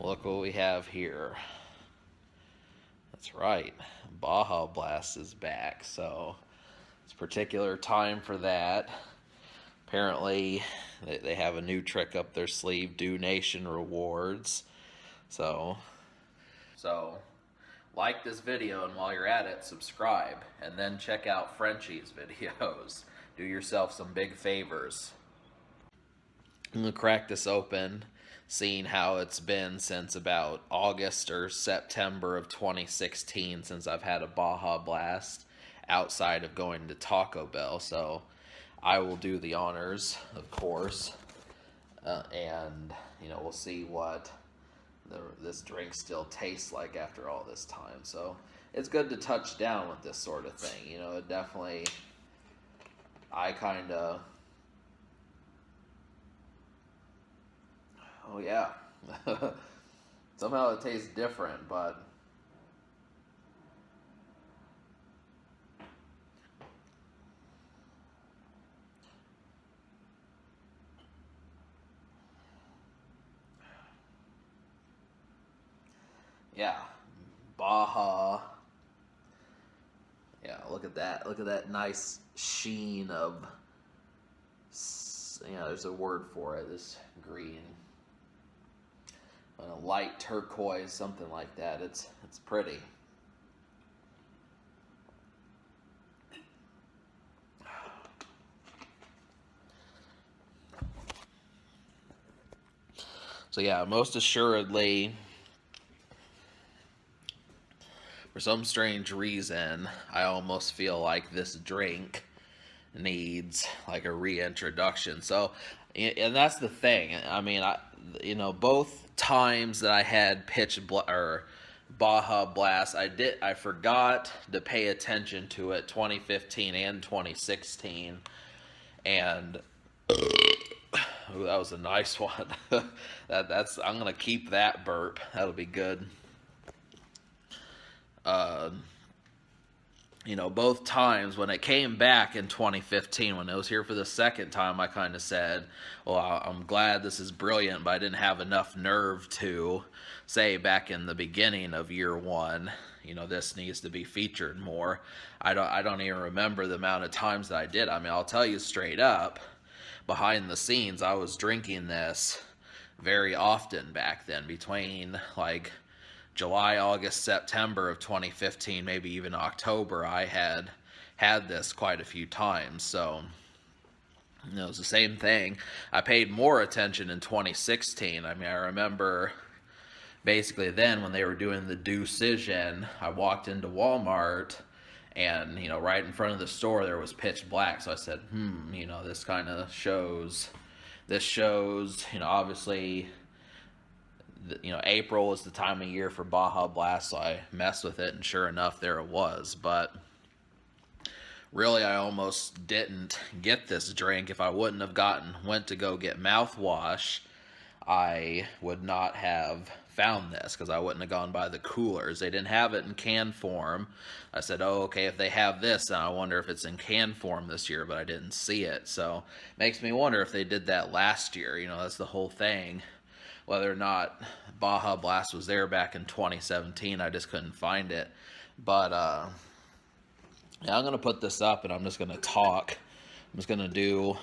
look what we have here. That's right, Baja Blast is back, so it's a particular time for that. Apparently, they have a new trick up their sleeve, Do Nation Rewards. So, like this video, and while you're at it, subscribe, and then check out Frenchie's videos. Do yourself some big favors. I'm going to crack this open, seeing how it's been since about August or September of 2016 since I've had a Baja Blast outside of going to Taco Bell. So I will do the honors, of course, and we'll see what this drink still tastes like after all this time. So it's good to touch down with this sort of thing. It definitely, I kind of, oh yeah, somehow it tastes different, but yeah, Baja. Yeah, look at that. Look at that nice sheen of, there's a word for it, this green. A light turquoise, something like that. It's pretty. So yeah, most assuredly, for some strange reason, I almost feel like this drink needs like a reintroduction. So, and that's the thing. I mean, both times that I had Baja Blast, I forgot to pay attention to it, 2015 and 2016, and ooh, that was a nice one. I'm gonna keep that burp. That'll be good. Both times when it came back in 2015, when it was here for the second time, I kind of said, well, I'm glad this is brilliant, but I didn't have enough nerve to say back in the beginning of year one, this needs to be featured more. I don't even remember the amount of times that I did. I mean, I'll tell you straight up, behind the scenes, I was drinking this very often back then, between like July, August, September of 2015, maybe even October. I had this quite a few times. So it was the same thing. I paid more attention in 2016. I mean, I remember basically then when they were doing the decision, I walked into Walmart and right in front of the store there was pitch black. So I said, this kind of shows. This shows, obviously, April was the time of year for Baja Blast, so I messed with it, and sure enough, there it was. But really, I almost didn't get this drink. If I wouldn't have went to go get mouthwash, I would not have found this, because I wouldn't have gone by the coolers. They didn't have it in can form. I said, oh, okay, if they have this, then I wonder if it's in can form this year, but I didn't see it. So it makes me wonder if they did that last year. That's the whole thing. Whether or not Baja Blast was there back in 2017, I just couldn't find it. But yeah, I'm going to put this up and I'm just going to talk. I'm just going to do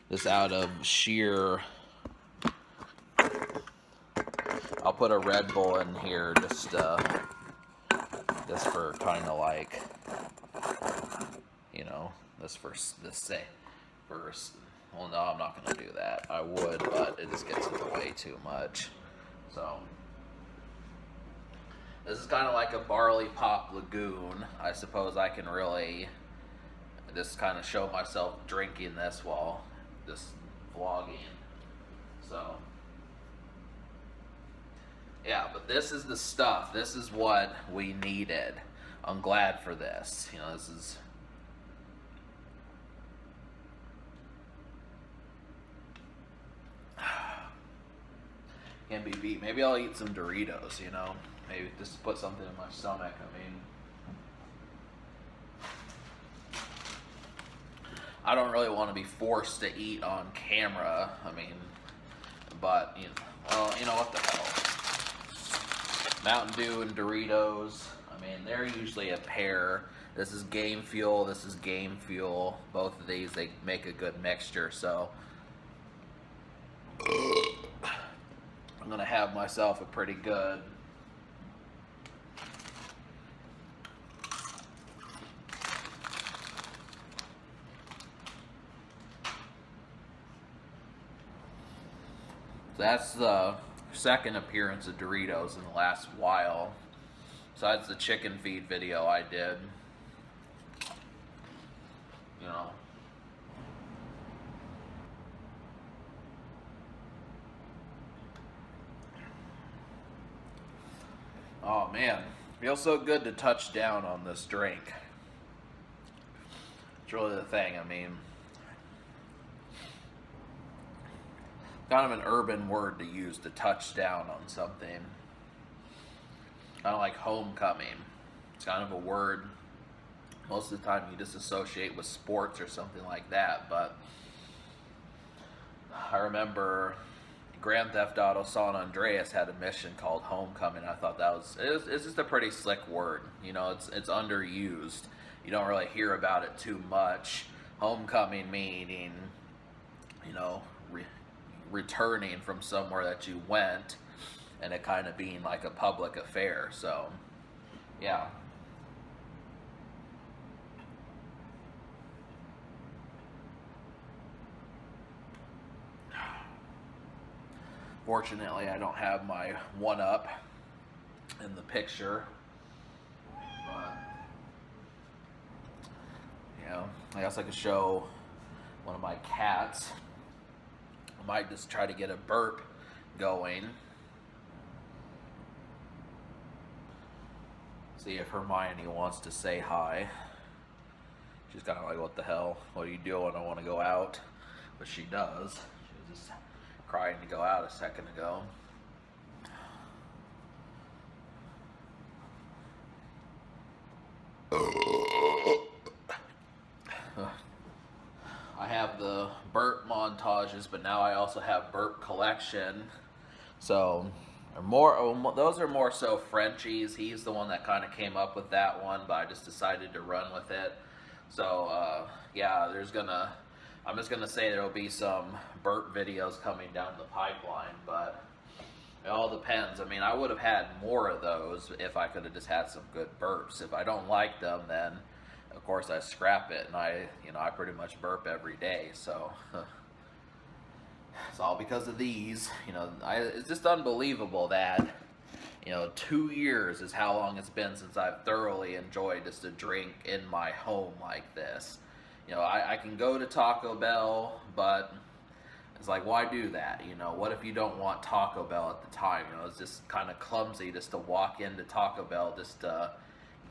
this out of sheer... I'll put a Red Bull in here just for kind of like, well, no, I'm not going to do that. I would, but it just gets in the way too much. So, this is kind of like a Barley Pop Lagoon. I suppose I can really just kind of show myself drinking this while just vlogging. So, yeah, but this is the stuff. This is what we needed. I'm glad for this. This is... can't be beat. Maybe I'll eat some Doritos, Maybe just to put something in my stomach. I don't really want to be forced to eat on camera. But, well, what the hell. Mountain Dew and Doritos, I mean, they're usually a pair. This is Game Fuel, this is Game Fuel. Both of these, they make a good mixture, so I'm gonna have myself a pretty good that's the second appearance of Doritos in the last while. Besides the chicken feed video I did. You know. Oh man, feels so good to touch down on this drink. It's really the thing, I mean, kind of an urban word to use to touch down on something. Kind of like homecoming. It's kind of a word most of the time you just associate with sports or something like that, but I remember Grand Theft Auto San Andreas had a mission called Homecoming. I thought it's just a pretty slick word. You know, it's underused. You don't really hear about it too much. Homecoming meaning, you know, returning from somewhere that you went, and it kind of being like a public affair. So, yeah. Fortunately, I don't have my one-up in the picture, but, you know, I guess I could show one of my cats. I might just try to get a burp going. See if Hermione wants to say hi. She's kind of like, what the hell? What are you doing? I want to go out. But she does. She was just crying to go out a second ago. I have the burp montages, but now I also have burp collection. So those are more so Frenchie's. He's the one that kind of came up with that one, but I just decided to run with it. So yeah, I'm just gonna say there'll be some burp videos coming down the pipeline, but it all depends. I mean, I would have had more of those if I could have just had some good burps. If I don't like them, then of course I scrap it, and I pretty much burp every day. So it's all because of these. It's just unbelievable that 2 years is how long it's been since I've thoroughly enjoyed just a drink in my home like this. I can go to Taco Bell, but it's like, why do that? What if you don't want Taco Bell at the time? It's just kind of clumsy just to walk into Taco Bell just to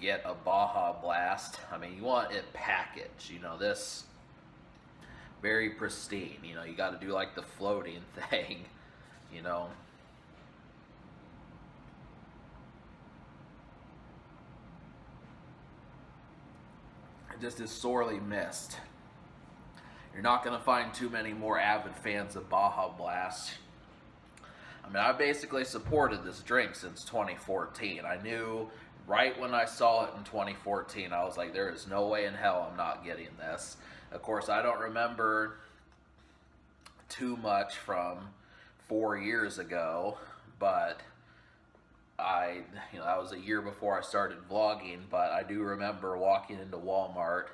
get a Baja Blast. I mean, you want it packaged, this very pristine. You got to do like the floating thing, It just is sorely missed. You're not going to find too many more avid fans of Baja Blast. I mean, I basically supported this drink since 2014. I knew right when I saw it in 2014, I was like, there is no way in hell I'm not getting this. Of course, I don't remember too much from 4 years ago, but that was a year before I started vlogging, but I do remember walking into Walmart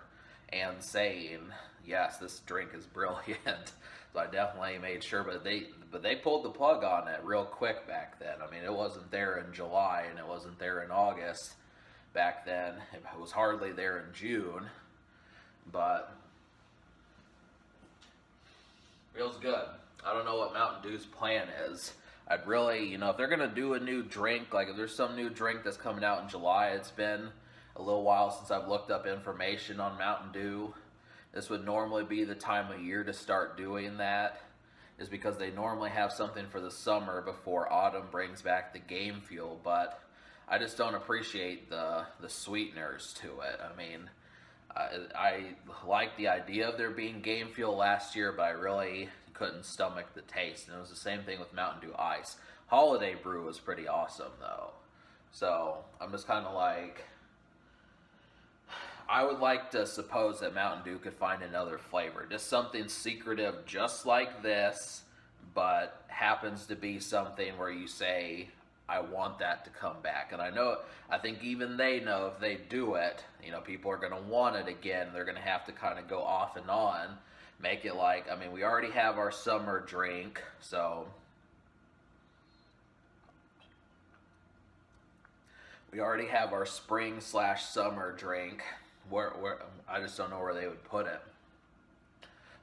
and saying, yes, this drink is brilliant. So I definitely made sure, but they pulled the plug on it real quick back then. I mean, it wasn't there in July, and it wasn't there in August back then. It was hardly there in June, but feels good. I don't know what Mountain Dew's plan is. I'd really, if they're going to do a new drink, like if there's some new drink that's coming out in July, it's been a little while since I've looked up information on Mountain Dew. This would normally be the time of year to start doing that, is because they normally have something for the summer before autumn brings back the game fuel, but I just don't appreciate the sweeteners to it. I mean, I like the idea of there being game fuel last year, but I really couldn't stomach the taste. And it was the same thing with Mountain Dew Ice. Holiday Brew was pretty awesome though. So I'm just kind of like, I would like to suppose that Mountain Dew could find another flavor, just something secretive, just like this, but happens to be something where you say, I want that to come back. And I think even they know if they do it, people are going to want it again. They're going to have to kind of go off and on, make it like, I mean, we already have our summer drink, so we already have our spring/summer drink. Where I just don't know where they would put it.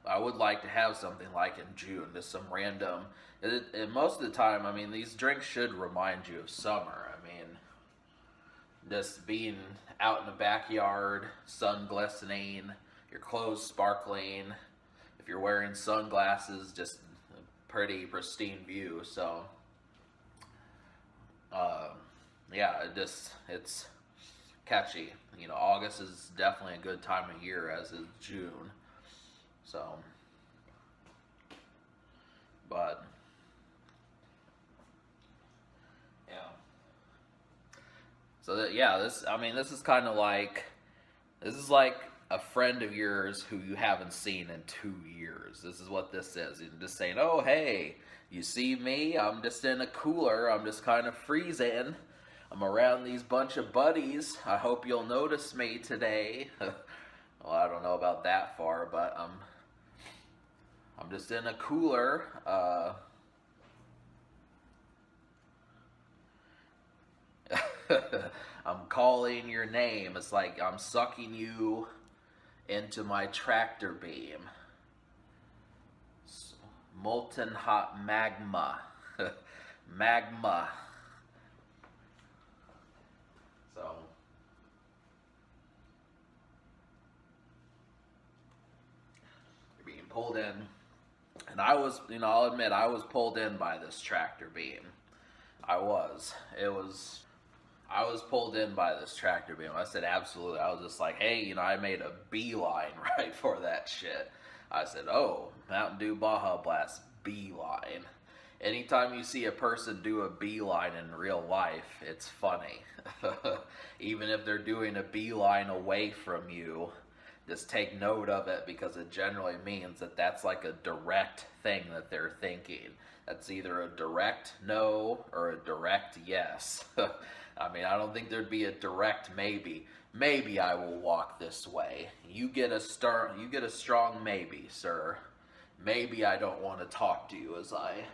I would like to have something like in June, just some random. And most of the time, I mean, these drinks should remind you of summer. I mean, just being out in the backyard, sun glistening, your clothes sparkling. If you're wearing sunglasses, just a pretty pristine view. So, yeah, it's catchy. August is definitely a good time of year, as is June. So, but yeah. So that, yeah, this is kind of like, this is like a friend of yours who you haven't seen in 2 years. This is what this is. You're just saying, oh, hey, you see me? I'm just in a cooler. I'm just kind of freezing. I'm around these bunch of buddies. I hope you'll notice me today. Well, I don't know about that far, but I'm just in a cooler. I'm calling your name. It's like I'm sucking you into my tractor beam. Molten hot magma. Magma. So, you're being pulled in. And I was, I'll admit, I was pulled in by this tractor beam. I was pulled in by this tractor beam. I said, absolutely. I was just like, hey, I made a beeline right for that shit. I said, oh, Mountain Dew Baja Blast, beeline. Anytime you see a person do a beeline in real life, it's funny. Even if they're doing a beeline away from you, just take note of it, because it generally means that that's like a direct thing that they're thinking. That's either a direct no or a direct yes. I mean, I don't think there'd be a direct maybe. Maybe I will walk this way. You get a strong maybe, sir. Maybe I don't want to talk to you as I...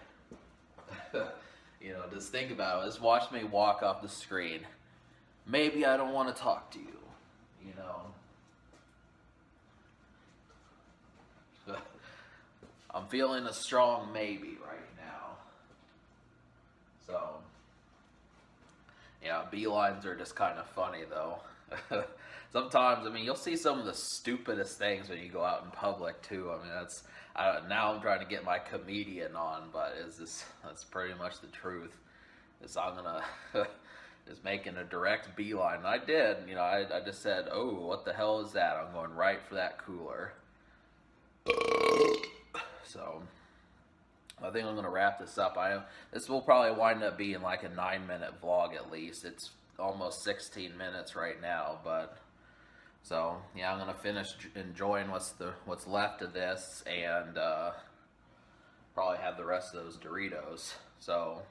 just think about it. Just watch me walk off the screen. Maybe I don't want to talk to you. I'm feeling a strong maybe right now. So, yeah, beelines are just kind of funny, though. Sometimes, I mean, you'll see some of the stupidest things when you go out in public, too. I mean, now I'm trying to get my comedian on, but that's pretty much the truth. I'm gonna just making a direct beeline. And I did, I just said, oh, what the hell is that? I'm going right for that cooler. So, I think I'm gonna wrap this up. This will probably wind up being like a 9-minute vlog at least. It's almost 16 minutes right now, but so yeah, I'm gonna finish enjoying what's left of this, and probably have the rest of those Doritos. So,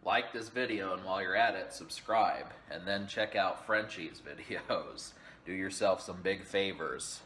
like this video, and while you're at it, subscribe, and then check out Frenchie's videos. Do yourself some big favors.